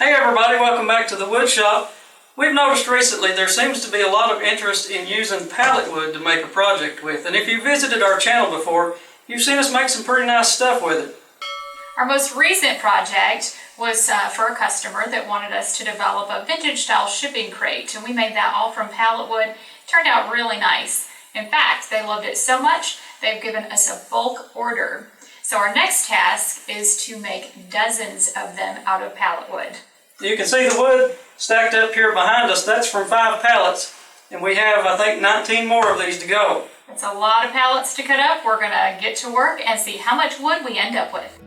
Hey everybody, welcome back to the wood shop. We've noticed recently there seems to be a lot of interest in using pallet wood to make a project with, and if you visited our channel before, you've seen us make some pretty nice stuff with it. Our most recent project was for a customer that wanted us to develop a vintage style shipping crate, and we made that all from pallet wood. It turned out really nice. In fact, they loved it so much they've given us a bulk order. So our next task is to make dozens of them out of pallet wood. You can see the wood stacked up here behind us. That's from 5 pallets, and we have, I think, 19 more of these to go. It's a lot of pallets to cut up. We're gonna get to work and see how much wood we end up with.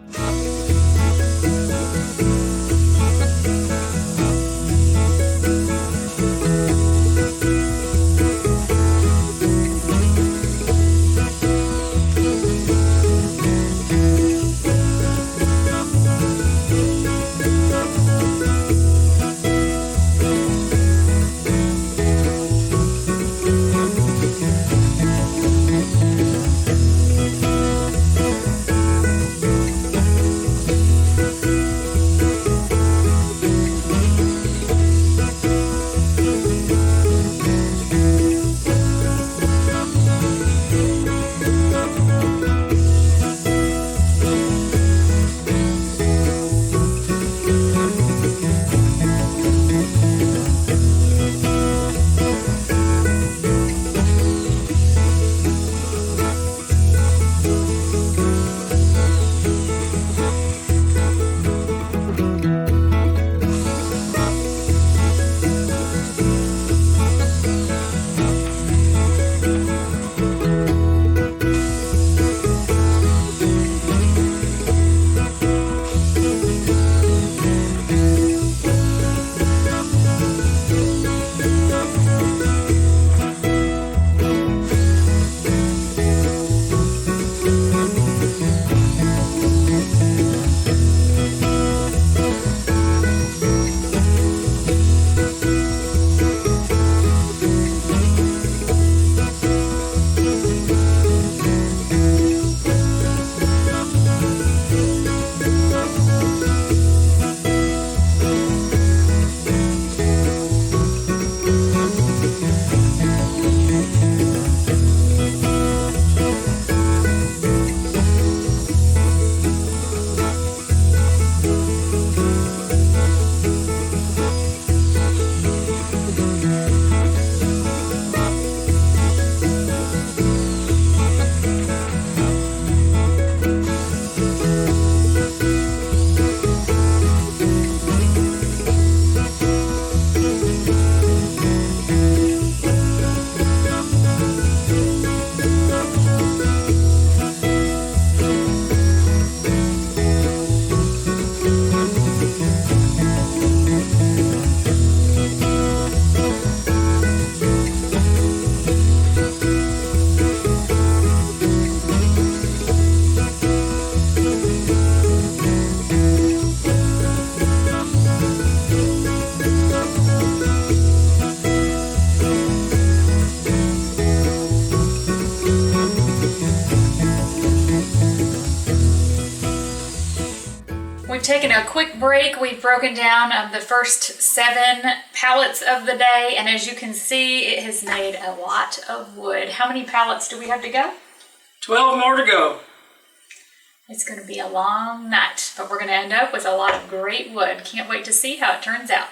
We've taken a quick break. We've broken down the first 7 pallets of the day, and as you can see, it has made a lot of wood. How many pallets do we have to go? 12 more to go. It's going to be a long night, but we're going to end up with a lot of great wood. Can't wait to see how it turns out.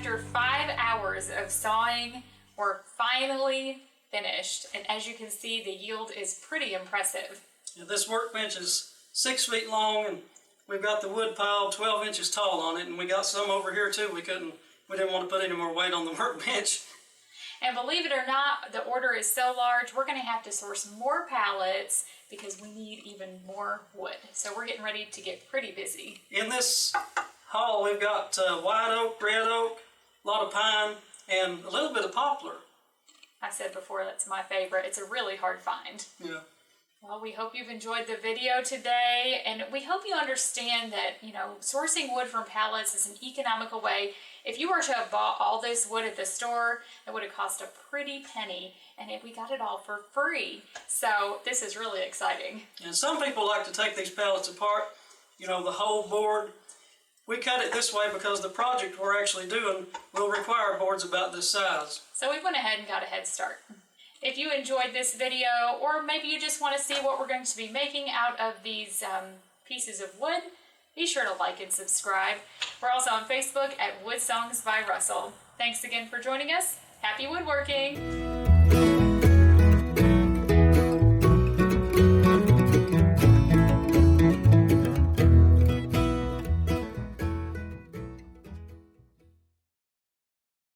after 5 hours of sawing, we're finally finished. And as you can see, the yield is pretty impressive. Yeah, this workbench is 6 feet long, and we've got the wood pile 12 inches tall on it, and we got some over here too. We didn't want to put any more weight on the workbench. And believe it or not, the order is so large, we're going to have to source more pallets because we need even more wood. So we're getting ready to get pretty busy. In this haul, we've got white oak, red oak, a lot of pine, and a little bit of poplar. I said before, that's my favorite. It's a really hard find. Yeah. Well, we hope you've enjoyed the video today, and we hope you understand that, sourcing wood from pallets is an economical way. If you were to have bought all this wood at the store, it would have cost a pretty penny, and we got it all for free. So this is really exciting. And some people like to take these pallets apart, the whole board. We cut it this way because the project we're actually doing will require boards about this size. So we went ahead and got a head start. If you enjoyed this video, or maybe you just want to see what we're going to be making out of these pieces of wood, be sure to like and subscribe. We're also on Facebook at Woodsongs by Russell. Thanks again for joining us. Happy woodworking!